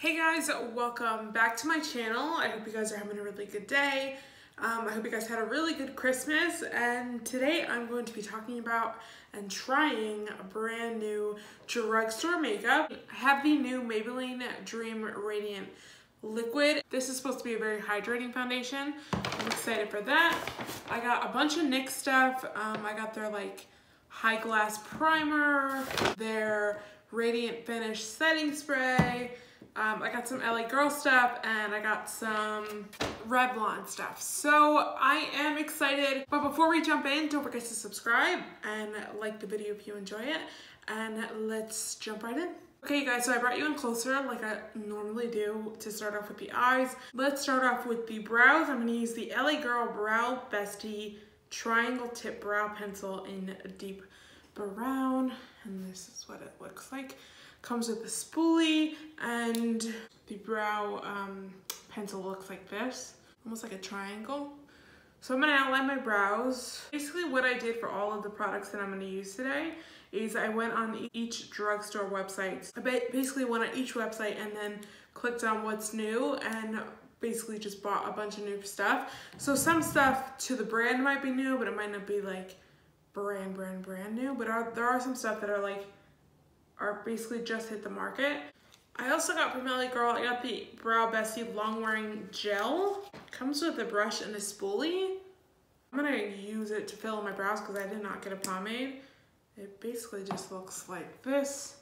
Hey guys, welcome back to my channel. I hope you guys are having a really good day. I hope you guys had a really good Christmas, and today I'm going to be talking about and trying a brand new drugstore makeup. I have the new Maybelline Dream Radiant Liquid. This is supposed to be a very hydrating foundation. I'm excited for that. I got a bunch of NYX stuff. I got their high glass primer, their radiant finish setting spray. I got some LA Girl stuff, and I got some Revlon stuff. So I am excited. But before we jump in, don't forget to subscribe and like the video if you enjoy it. And let's jump right in. Okay guys, so I brought you in closer like I normally do to start off with the eyes. Let's start off with the brows. I'm going to use the LA Girl Brow Bestie Triangle Tip Brow Pencil in a deep brown. And this is what it looks like. Comes with a spoolie, and the brow pencil looks like this, almost like a triangle. So I'm gonna outline my brows. Basically what I did for all of the products that I'm gonna use today is I went on each drugstore website. I basically went on each website and then clicked on what's new and basically just bought a bunch of new stuff. So some stuff to the brand might be new, but it might not be like brand new. But there are some stuff that are basically just hit the market. I also got from LA Girl, I got the Brow Bestie Long Wearing Gel. Comes with a brush and a spoolie. I'm gonna use it to fill in my brows because I did not get a pomade. It basically just looks like this.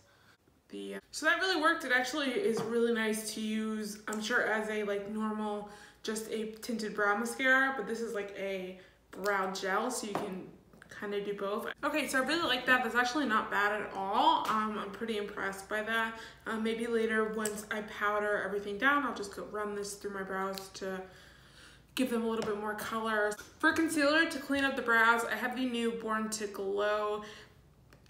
So that really worked. It actually is really nice to use, I'm sure, as a normal, just a tinted brow mascara, but this is like a brow gel, so you can kind of do both. Okay, so I really like that. That's actually not bad at all. I'm pretty impressed by that. Maybe later, once I powder everything down, I'll just run this through my brows to give them a little bit more color. For concealer to clean up the brows, I have the new Born to Glow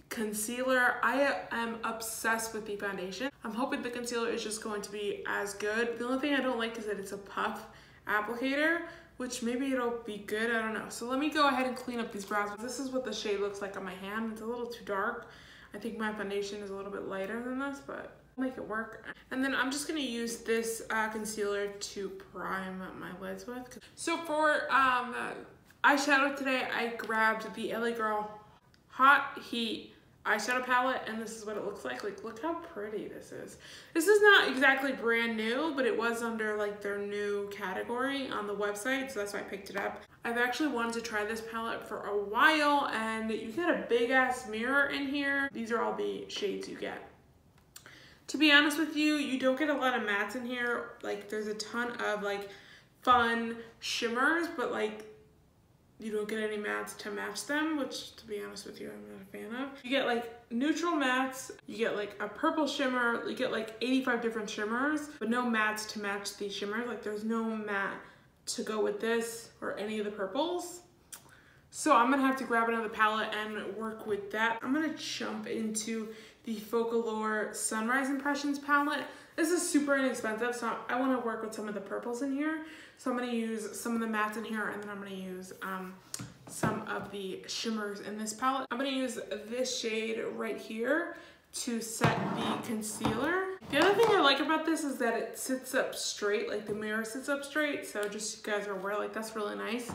concealer. I am obsessed with the foundation. I'm hoping the concealer is just going to be as good. The only thing I don't like is that it's a puff applicator, which maybe it'll be good, I don't know. So let me go ahead and clean up these brows. This is what the shade looks like on my hand. It's a little too dark. I think my foundation is a little bit lighter than this, but I'll make it work. And then I'm just gonna use this concealer to prime my lids with. So for eyeshadow today, I grabbed the LA Girl Hot Heat eyeshadow palette, and this is what it looks like. Look how pretty this is. This is not exactly brand new, but it was under their new category on the website, so that's why I picked it up. I've actually wanted to try this palette for a while, and you get a big ass mirror in here. These are all the shades you get. To be honest with you, you don't get a lot of mattes in here. There's a ton of fun shimmers, but you don't get any mattes to match them, which, to be honest with you, I'm not a fan of. You get neutral mattes, you get a purple shimmer, you get 85 different shimmers, but no mattes to match these shimmers. There's no matte to go with this or any of the purples. So I'm gonna have to grab another palette and work with that. I'm gonna jump into the Focallure Sunrise Impressions palette. This is super inexpensive, so I wanna work with some of the purples in here. So I'm gonna use some of the mattes in here, and then I'm gonna use some of the shimmers in this palette. I'm gonna use this shade right here to set the concealer. The other thing I like about this is that it sits up straight, the mirror sits up straight, so just so you guys are aware, that's really nice.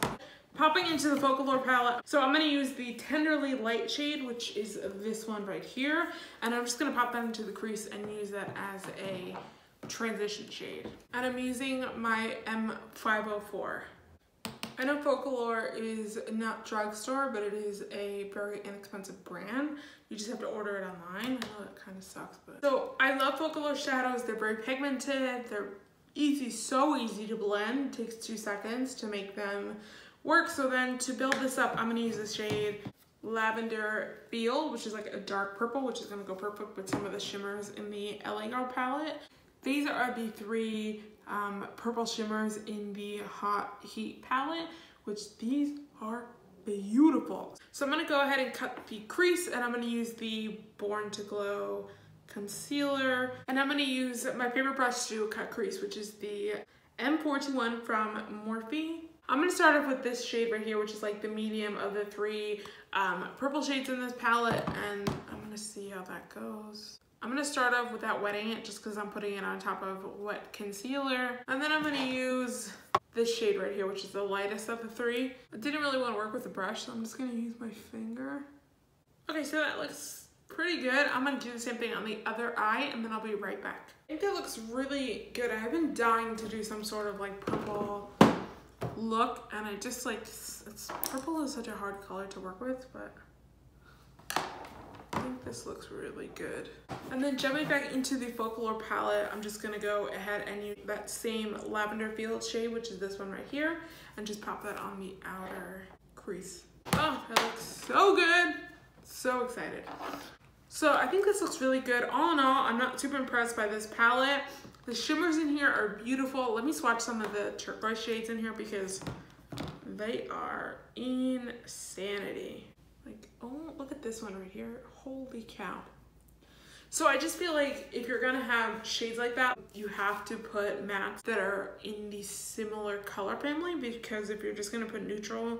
Popping into the Focallure palette, so I'm gonna use the Tenderly Light shade, which is this one right here, and I'm just gonna pop that into the crease and use that as a transition shade. And I'm using my M504. I know Focallure is not drugstore, but it is a very inexpensive brand. You just have to order it online. I know that kind of sucks, but. So I love Focallure shadows. They're very pigmented. They're easy, so easy to blend. It takes 2 seconds to make them work. So then to build this up, I'm gonna use the shade Lavender Field, which is a dark purple, which is gonna go perfect with some of the shimmers in the LA Girl palette. These are the 3 purple shimmers in the Hot Heat palette, which these are beautiful. So I'm gonna go ahead and cut the crease, and I'm gonna use the Born to Glow concealer, and I'm gonna use my favorite brush to cut crease, which is the M421 from Morphe. I'm gonna start off with this shade right here, which is the medium of the 3 purple shades in this palette, and I'm gonna see how that goes. I'm gonna start off without wetting it just because I'm putting it on top of wet concealer. And then I'm gonna use this shade right here, which is the lightest of the three. I didn't really want to work with a brush, so I'm just gonna use my finger. Okay, so that looks pretty good. I'm gonna do the same thing on the other eye and then I'll be right back. I think that looks really good. I've been dying to do some sort of like purple look, and I just like, purple is such a hard color to work with, but I think this looks really good. And then jumping back into the Focallure palette, I'm just gonna go ahead and use that same lavender field shade, which is this one right here, and just pop that on the outer crease. Oh, that looks so good. So excited. So I think this looks really good. All in all, I'm not super impressed by this palette. The shimmers in here are beautiful. Let me swatch some of the turquoise shades in here because they are insanity. Like, oh, look at this one right here. Holy cow. So I just feel like if you're gonna have shades like that, you have to put mattes that are in the similar color family, because if you're just gonna put neutral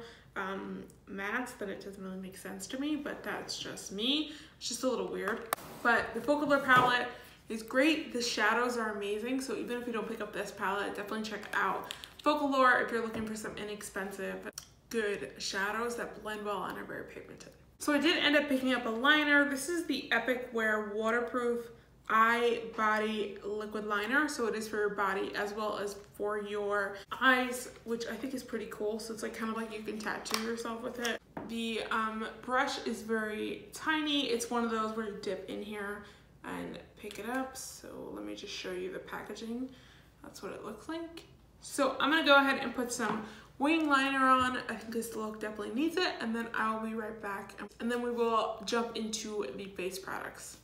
mattes, then it doesn't really make sense to me, but that's just me. It's just a little weird. But the Focallure palette is great. The shadows are amazing. So even if you don't pick up this palette, definitely check out Focallure if you're looking for some inexpensive, good shadows that blend well and are very pigmented. So I did end up picking up a liner. This is the Epic Wear Waterproof Eye Body Liquid Liner. So it is for your body as well as for your eyes, which I think is pretty cool. So it's like kind of like you can tattoo yourself with it. The brush is very tiny. It's one of those where you dip in here and pick it up. So let me just show you the packaging. That's what it looks like. So I'm gonna go ahead and put some wing liner on. I think this look definitely needs it, and then I'll be right back. And then we will jump into the base products.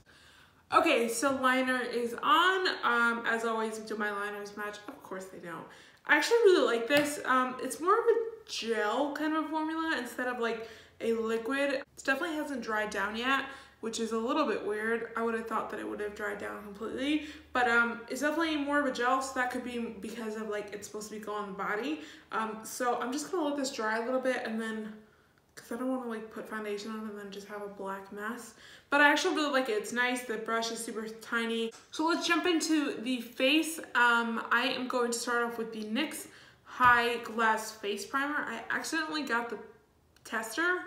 Okay, so liner is on. As always, do my liners match? Of course they don't. I actually really like this. It's more of a gel kind of formula instead of like a liquid. It definitely hasn't dried down yet, which is a little bit weird. I would have thought that it would have dried down completely, but it's definitely more of a gel, so that could be because of like it's supposed to be go on the body. So I'm just gonna let this dry a little bit, and then, because I don't want to like put foundation on and then just have a black mess. But I actually really like it. It's nice. The brush is super tiny. So let's jump into the face. I am going to start off with the NYX High Glass Face Primer. I accidentally got the tester.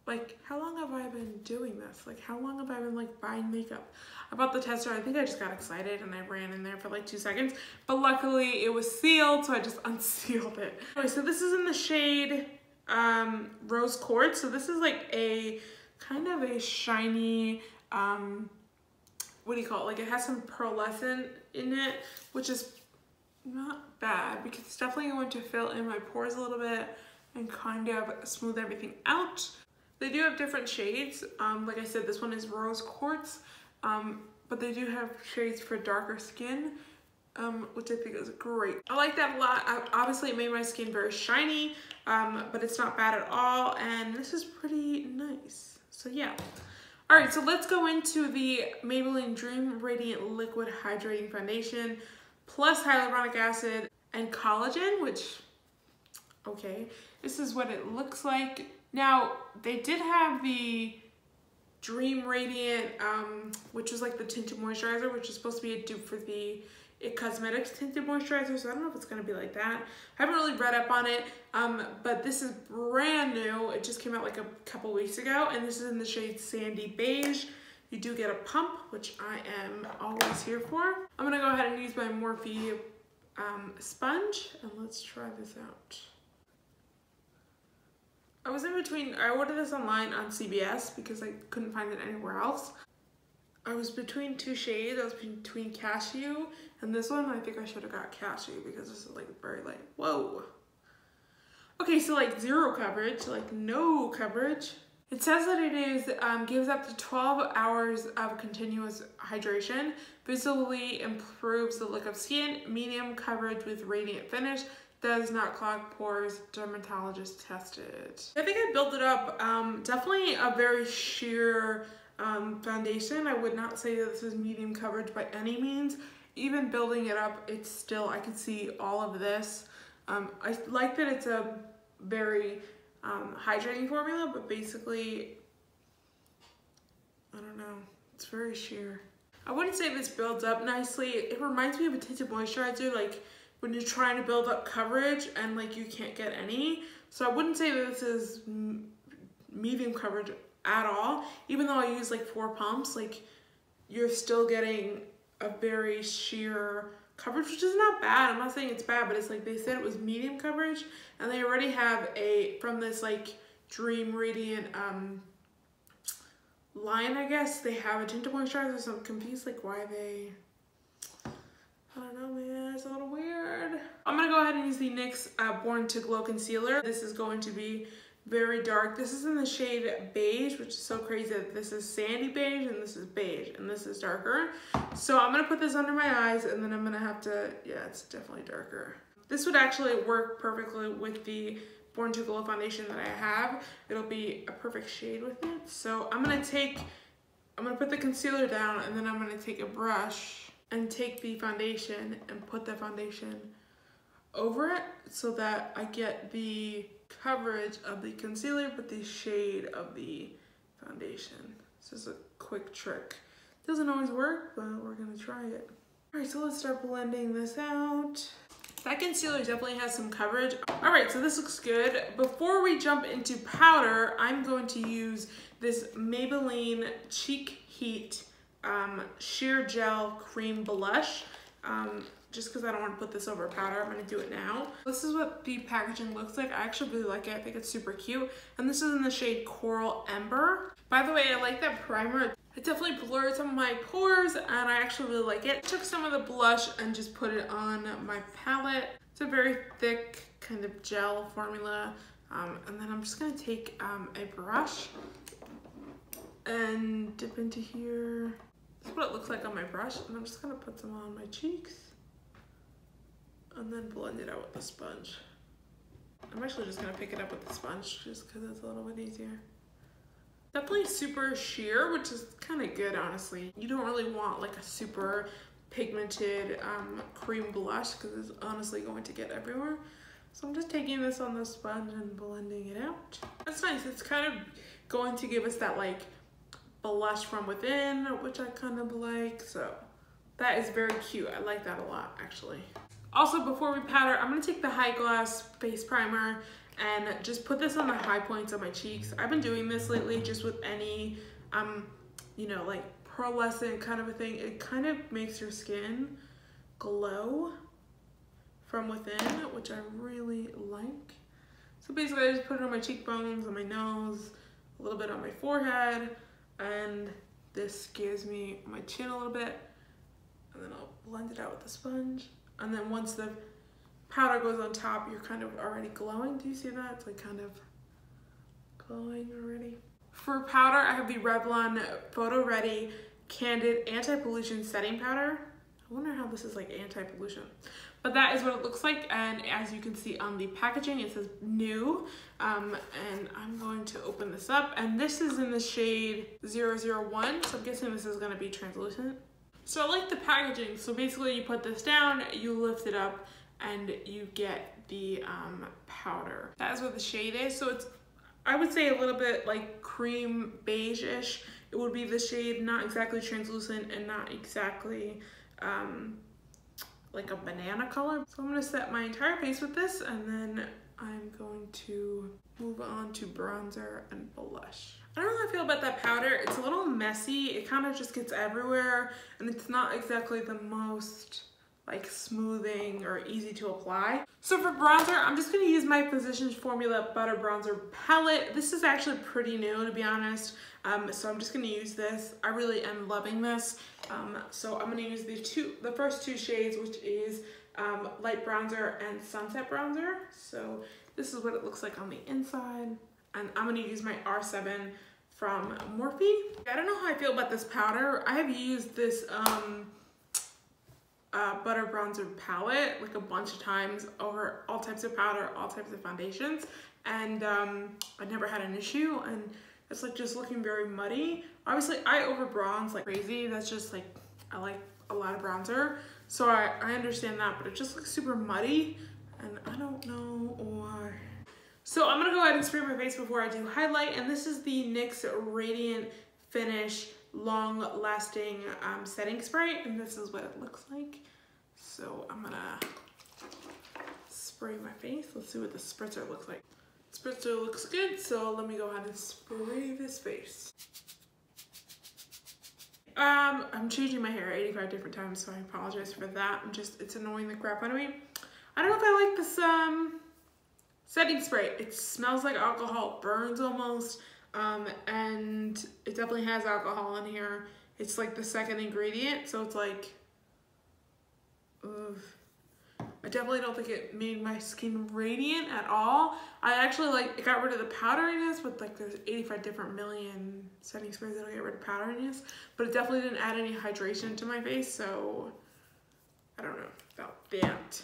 Like, how long have I been doing this? Like, how long have I been like buying makeup? I bought the tester. I think I just got excited and I ran in there for like 2 seconds, but luckily it was sealed, so I just unsealed it. Okay, so this is in the shade Rose Quartz. So this is like a kind of a shiny, what do you call it? Like, it has some pearlescent in it, which is not bad because it's definitely going to fill in my pores a little bit and kind of smooth everything out. They do have different shades. Like I said, this one is Rose Quartz, but they do have shades for darker skin, which I think is great. I like that a lot. Obviously, it made my skin very shiny, but it's not bad at all, and this is pretty nice. So yeah. All right, so let's go into the Maybelline Dream Radiant Liquid Hydrating Foundation, plus hyaluronic acid and collagen, which, okay, this is what it looks like. Now, they did have the Dream Radiant, which was like the tinted moisturizer, which is supposed to be a dupe for the It Cosmetics tinted moisturizer, so I don't know if it's gonna be like that. I haven't really read up on it, but this is brand new. It just came out like a couple weeks ago, and this is in the shade Sandy Beige. You do get a pump, which I am always here for. I'm gonna go ahead and use my Morphe sponge, and let's try this out. I was in between. I ordered this online on CVS because I couldn't find it anywhere else. I was between two shades. I was between Cashew and this one. I think I should have got Cashew because this is like very light. Whoa. Okay, so like zero coverage, like no coverage. It says that it is gives up to 12 hours of continuous hydration, visibly improves the look of skin, medium coverage with radiant finish, does not clog pores, dermatologist tested. I think I built it up. Definitely a very sheer foundation. I would not say that this is medium coverage by any means. Even building it up, it's still, I can see all of this. I like that it's a very hydrating formula, but basically, I don't know. It's very sheer. I wouldn't say this builds up nicely. It reminds me of a tinted moisturizer, like when you're trying to build up coverage and like you can't get any. So I wouldn't say that this is medium coverage at all. Even though I use like 4 pumps, like you're still getting a very sheer coverage, which is not bad. I'm not saying it's bad, but it's like they said it was medium coverage, and they already have from this like Dream Radiant line, I guess, they have a tinted moisturizer, so I'm confused like why they, I don't know, man, it's a little weird. I'm gonna go ahead and use the NYX Born to Glow concealer. This is going to be very dark. This is in the shade beige, which is so crazy that this is sandy beige and this is beige and this is darker. So I'm gonna put this under my eyes, and then I'm gonna have to, yeah, it's definitely darker. This would actually work perfectly with the Born to Glow foundation that I have. It'll be a perfect shade with it. So I'm gonna put the concealer down, and then I'm gonna take a brush and take the foundation and put the foundation over it so that I get the coverage of the concealer but the shade of the foundation. This is a quick trick. Doesn't always work, but we're gonna try it. All right, so let's start blending this out. That concealer definitely has some coverage. All right, so this looks good. Before we jump into powder, I'm going to use this Maybelline Cheek Heat Sheer Gel Cream Blush. Just because I don't want to put this over powder, I'm going to do it now. This is what the packaging looks like. I actually really like it. I think it's super cute. And this is in the shade Coral Ember. By the way, I like that primer. It definitely blurred some of my pores, and I actually really like it. I took some of the blush and just put it on my palette. It's a very thick kind of gel formula. And then I'm just gonna take a brush and dip into here. This is what it looks like on my brush, and I'm just gonna put some on my cheeks and then blend it out with the sponge. I'm actually just gonna pick it up with the sponge just because it's a little bit easier. Definitely super sheer, which is kind of good, honestly. You don't really want like a super pigmented cream blush because it's honestly going to get everywhere. So I'm just taking this on the sponge and blending it out. That's nice. It's kind of going to give us that like blush from within, which I kind of like. So that is very cute. I like that a lot, actually. Also, before we powder, I'm gonna take the High Gloss Face Primer and just put this on the high points of my cheeks. I've been doing this lately just with any, you know, like pearlescent kind of a thing. It kind of makes your skin glow from within, which I really like. So basically I just put it on my cheekbones, on my nose, a little bit on my forehead, and this gives me my chin a little bit, and then I'll blend it out with the sponge. And then once the powder goes on top, you're kind of already glowing. Do you see that? It's like kind of glowing already. For powder, I have the Revlon Photo Ready Candid Anti-Pollution Setting Powder. I wonder how this is like anti-pollution. But that is what it looks like, and as you can see on the packaging, it says new. And I'm going to open this up, and this is in the shade 001, so I'm guessing this is gonna be translucent. So I like the packaging. So basically you put this down, you lift it up, and you get the powder. That is what the shade is. So it's, I would say, a little bit like cream beige-ish. It would be the shade, not exactly translucent and not exactly like a banana color. So I'm gonna set my entire face with this, and then I'm going to move on to bronzer and blush. I don't know how I feel about that powder. It's a little messy. It kind of just gets everywhere, and it's not exactly the most like smoothing or easy to apply. So for bronzer, I'm just gonna use my Physicians Formula Butter Bronzer Palette. This is actually pretty new, to be honest. So I'm just gonna use this. I really am loving this. So I'm gonna use the first two shades, which is light bronzer and sunset bronzer. So this is what it looks like on the inside. And I'm gonna use my R7 from Morphe. I don't know how I feel about this powder. I have used this butter bronzer palette like a bunch of times over all types of powder, all types of foundations, and I never had an issue, and it's like just looking very muddy. Obviously I over bronze like crazy. That's just like, I like a lot of bronzer, so I understand that, but it just looks super muddy, and I don't know why. So I'm gonna go ahead and spray my face before I do highlight, and this is the NYX Radiant Finish long-lasting setting spray, and this is what it looks like. So I'm gonna spray my face. Let's see what the spritzer looks like. Spritzer looks good, so let me go ahead and spray this face. I'm changing my hair 85 different times, so I apologize for that. It's annoying the crap out of me. I don't know if I like this setting spray. It smells like alcohol, burns almost, and it definitely has alcohol in here. It's like the second ingredient, so it's like, ugh. I definitely don't think it made my skin radiant at all. I actually it got rid of the powderiness, but like there's 85 different million setting sprays that'll get rid of powderiness, but it definitely didn't add any hydration to my face, so I don't know about that.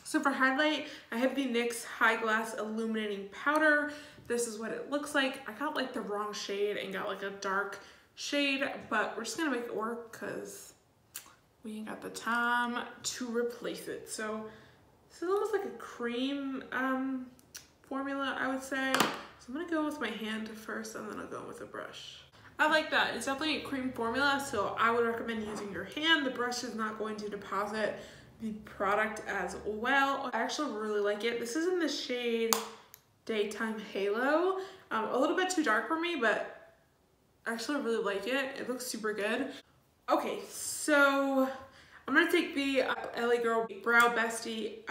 So for highlight, I have the NYX High Glass Illuminating Powder. This is what it looks like. I got like the wrong shade and got like a dark shade, but we're just gonna make it work because we ain't got the time to replace it. So this is almost like a cream formula, I would say. So I'm gonna go with my hand first, and then I'll go with a brush. I like that. It's definitely a cream formula, so I would recommend using your hand. The brush is not going to deposit the product as well. I actually really like it. This is in the shade Daytime Halo. A little bit too dark for me, but I actually really like it. It looks super good. Okay, so I'm gonna take the LA Girl Brow Bestie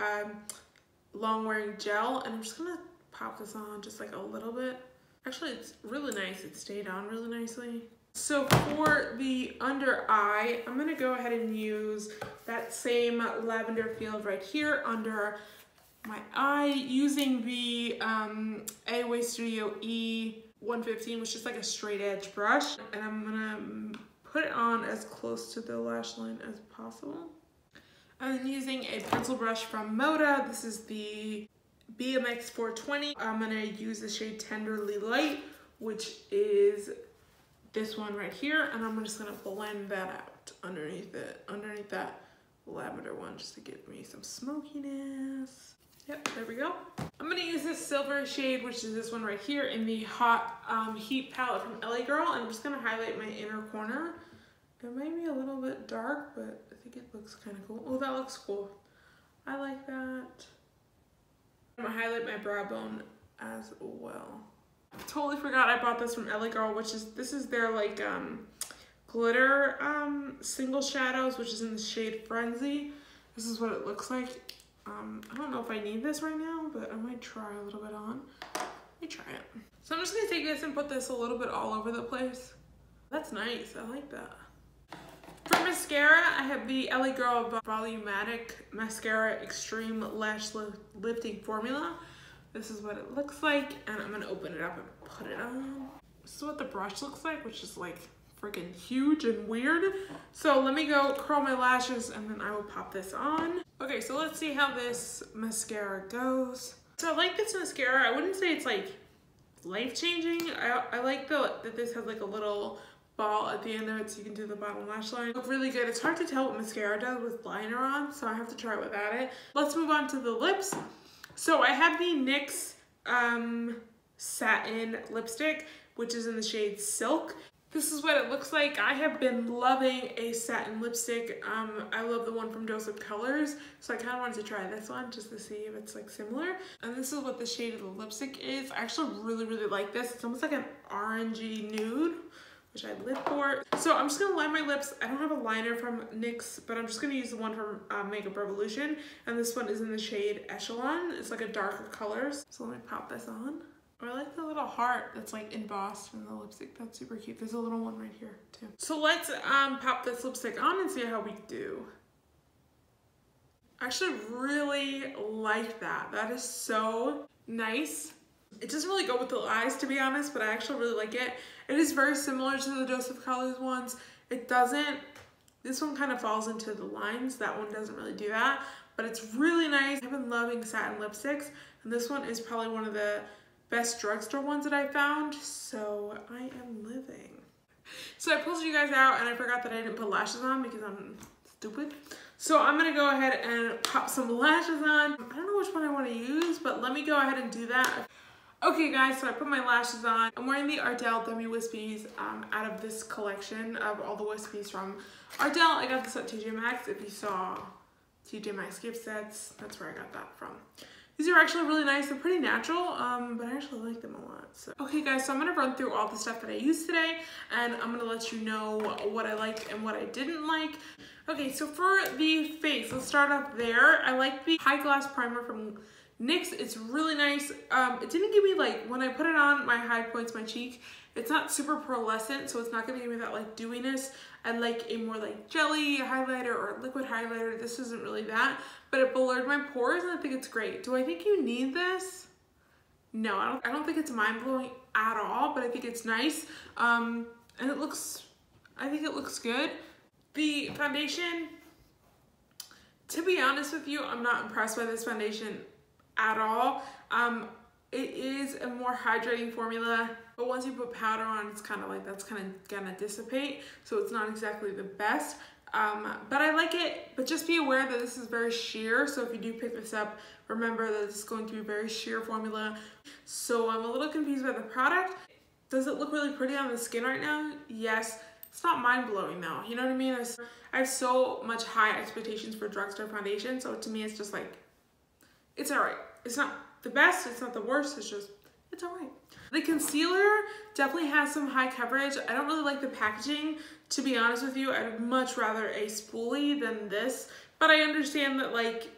long wearing gel, and I'm just gonna pop this on just like a little bit. Actually, it's really nice. It stayed on really nicely. So for the under eye, I'm gonna go ahead and use that same lavender field right here under my eye using the AOA Studio E115, which is like a straight edge brush, and I'm gonna put it on as close to the lash line as possible. I'm using a pencil brush from Moda. This is the BMX 420. I'm gonna use the shade Tenderly Light, which is this one right here, and I'm just gonna blend that out underneath that lavender one, just to give me some smokiness. Yep, there we go. I'm gonna use this silver shade, which is this one right here in the Hot Heat palette from LA Girl, and I'm just gonna highlight my inner corner. It might be a little bit dark, but I think it looks kind of cool. Oh, that looks cool. I like that. I'm gonna highlight my brow bone as well. Totally forgot I bought this from LA Girl, this is their like glitter single shadows, which is in the shade Frenzy. This is what it looks like. I don't know if I need this right now, but I might try a little bit on. Let me try it. So I'm just gonna take this and put this a little bit all over the place. That's nice, I like that. For mascara, I have the LA Girl Volumatic Mascara Extreme Lash Lifting Formula. This is what it looks like, and I'm gonna open it up and put it on. This is what the brush looks like, which is like freaking huge and weird. So let me go curl my lashes, and then I will pop this on. Okay, so let's see how this mascara goes. So I like this mascara. I wouldn't say it's like life-changing. I like that this has like a little ball at the end of it, so you can do the bottom lash line. Look really good. It's hard to tell what mascara does with liner on, so I have to try it without it. Let's move on to the lips. So I have the NYX satin lipstick, which is in the shade Silk. This is what it looks like. I have been loving a satin lipstick. I love the one from Dose of Colors, so I kind of wanted to try this one just to see if it's like similar. And this is what the shade of the lipstick is. I actually really like this. It's almost like an orangey nude, which I live for. So I'm just gonna line my lips. I don't have a liner from NYX, but I'm just gonna use the one from Makeup Revolution. And this one is in the shade Echelon. It's like a darker color. So let me pop this on. I like the little heart that's like embossed in the lipstick. That's super cute. There's a little one right here too. So let's pop this lipstick on and see how we do. I actually really like that. That is so nice. It doesn't really go with the eyes, to be honest, but I actually really like it. It is very similar to the Dose of Colors ones. It doesn't, this one kind of falls into the lines. That one doesn't really do that, but it's really nice. I've been loving satin lipsticks, and this one is probably one of the best drugstore ones that I found, so I am living. So I pulled you guys out, and I forgot that I didn't put lashes on because I'm stupid. So I'm gonna go ahead and pop some lashes on. I don't know which one I want to use, but let me go ahead and do that. Okay guys, so I put my lashes on. I'm wearing the Ardell Dummy Wispies out of this collection of all the wispies from Ardell. I got this at TJ Maxx. If you saw TJ Maxx gift sets, that's where I got that from. These are actually really nice. They're pretty natural, but I actually like them a lot. So. Okay guys, so I'm gonna run through all the stuff that I used today, and I'm gonna let you know what I liked and what I didn't like. Okay, so for the face, let's start up there. I like the High Glass Primer from NYX. It's really nice. It didn't give me, like, when I put it on my high points, my cheek, it's not super pearlescent, so it's not gonna give me that like dewiness. I like a more like jelly highlighter or liquid highlighter. This isn't really that, but it blurred my pores and I think it's great. Do I think you need this? No, I don't think it's mind-blowing at all, but I think it's nice. And I think it looks good. The foundation, to be honest with you, I'm not impressed by this foundation at all. It is a more hydrating formula, but once you put powder on, it's kind of like that's kind of gonna dissipate, so it's not exactly the best. But I like it, but just be aware that this is very sheer, so if you do pick this up, remember that it's going to be a very sheer formula. So I'm a little confused by the product. Does it look really pretty on the skin right now? Yes. It's not mind-blowing though, you know what I mean? I have so much high expectations for drugstore foundation, so to me it's just like, it's alright. It's not the best, it's not the worst, it's alright. The concealer definitely has some high coverage. I don't really like the packaging, to be honest with you. I'd much rather a spoolie than this, but I understand that like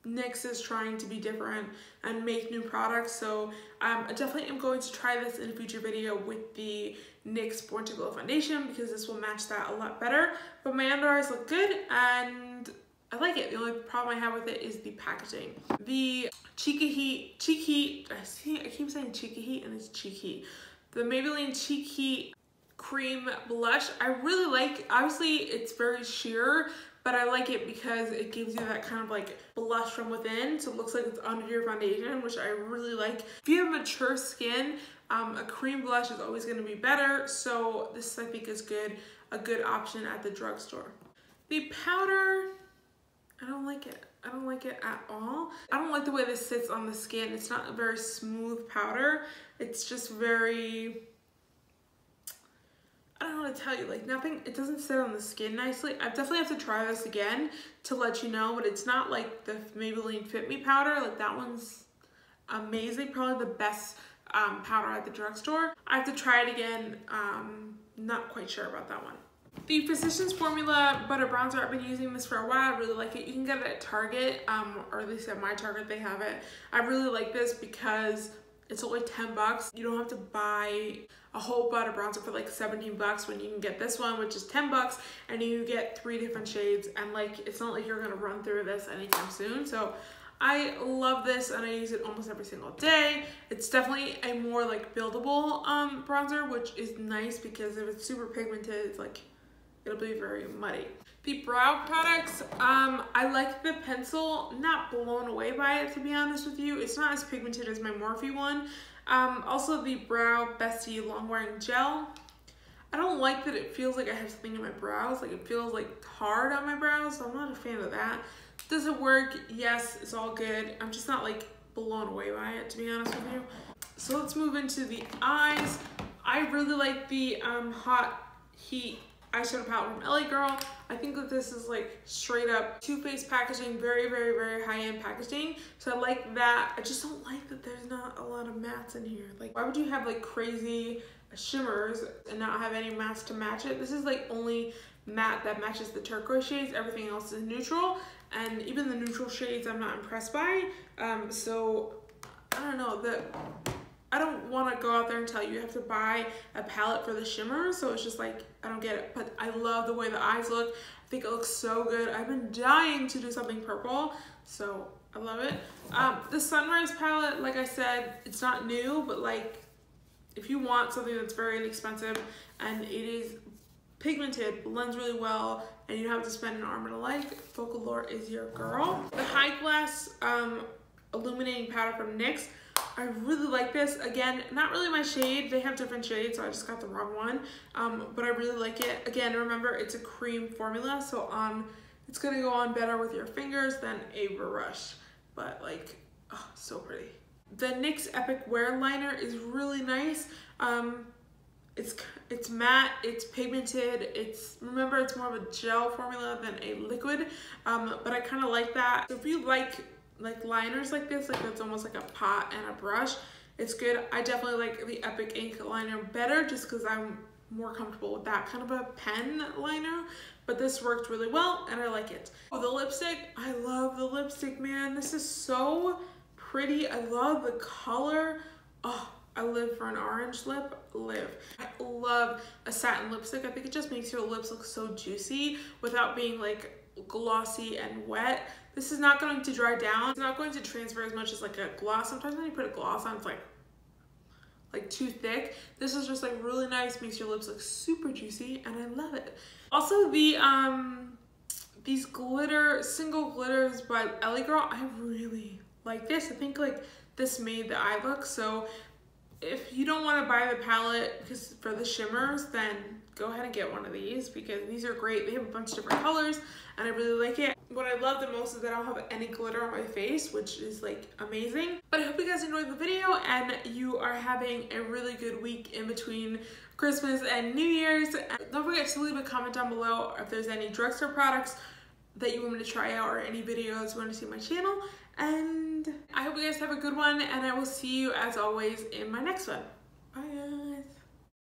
NYX is trying to be different and make new products, so I definitely am going to try this in a future video with the NYX Born to Glow foundation because this will match that a lot better. But my under eyes look good and I like it. The only problem I have with it is the packaging. The Cheek Heat, I keep saying Cheek Heat and it's Cheek Heat. The Maybelline Cheek Heat Cream Blush, I really like. Obviously it's very sheer, but I like it because it gives you that kind of like blush from within, so it looks like it's under your foundation, which I really like. If you have mature skin, a cream blush is always gonna be better, so this I think is a good option at the drugstore. The powder, I don't like it. I don't like it at all. I don't like the way this sits on the skin. It's not a very smooth powder. It's just very, I don't know how to tell you, like nothing, it doesn't sit on the skin nicely. I definitely have to try this again to let you know, but it's not like the Maybelline Fit Me powder. Like that one's amazing, probably the best powder at the drugstore. I have to try it again. Not quite sure about that one. The Physicians Formula Butter Bronzer, I've been using this for a while. I really like it. You can get it at Target, or at least at my Target they have it. I really like this because it's only 10 bucks. You don't have to buy a whole butter bronzer for like 17 bucks when you can get this one, which is 10 bucks, and you get 3 different shades, and like it's not like you're gonna run through this anytime soon. So I love this and I use it almost every single day. It's definitely a more like buildable bronzer, which is nice because if it's super pigmented, it's like it'll be very muddy. The brow products, I like the pencil, not blown away by it to be honest with you. It's not as pigmented as my Morphe one. Also the Brow Bestie Long Wearing Gel. I don't like that it feels like I have something in my brows, like it feels like hard on my brows, so I'm not a fan of that. Does it work? Yes, it's all good. I'm just not like blown away by it to be honest with you. So let's move into the eyes. I really like the Hot Heat eyeshadow palette from LA Girl. I think that this is like straight up Too Faced packaging, very, very, very high-end packaging. So I like that. I just don't like that there's not a lot of mattes in here. Like, why would you have like crazy shimmers and not have any mattes to match it? This is like only matte that matches the turquoise shades. Everything else is neutral, and even the neutral shades I'm not impressed by. So I don't know, I don't want to go out there and tell you have to buy a palette for the shimmer, so it's just like, I don't get it. But I love the way the eyes look. I think it looks so good. I've been dying to do something purple, so I love it. The Sunrise palette, like I said, it's not new, but like, if you want something that's very inexpensive and it is pigmented, blends really well, and you don't have to spend an arm and a leg, Focallure is your girl. The High Glass Illuminating Powder from NYX, I really like this. Again, not really my shade. They have different shades, so I just got the wrong one. But I really like it. Again, remember, it's a cream formula, so it's gonna go on better with your fingers than a brush. But like, oh, so pretty. The NYX Epic Wear Liner is really nice. It's matte, it's pigmented, remember it's more of a gel formula than a liquid, but I kind of like that. So if you like liners like this, like it's almost like a pot and a brush, it's good. I definitely like the Epic Ink Liner better just because I'm more comfortable with that kind of a pen liner, but this worked really well and I like it. Oh, the lipstick, I love the lipstick, man. This is so pretty. I love the color. Oh, I live for an orange lip, I love a satin lipstick. I think it just makes your lips look so juicy without being like glossy and wet. This is not going to dry down. It's not going to transfer as much as like a gloss. Sometimes when you put a gloss on, it's like too thick. This is just like really nice, makes your lips look super juicy, and I love it. Also the these single glitters by Ellie Girl, I really like this. I think like this made the eye look. So if you don't want to buy the palette because for the shimmers, then go ahead and get one of these because these are great. They have a bunch of different colors and I really like it. What I love the most is that I don't have any glitter on my face, which is like amazing. But I hope you guys enjoyed the video and you are having a really good week in between Christmas and New Year's. Don't forget to leave a comment down below if there's any drugstore products that you want me to try out or any videos you want to see on my channel. And I hope you guys have a good one and I will see you as always in my next one. Bye.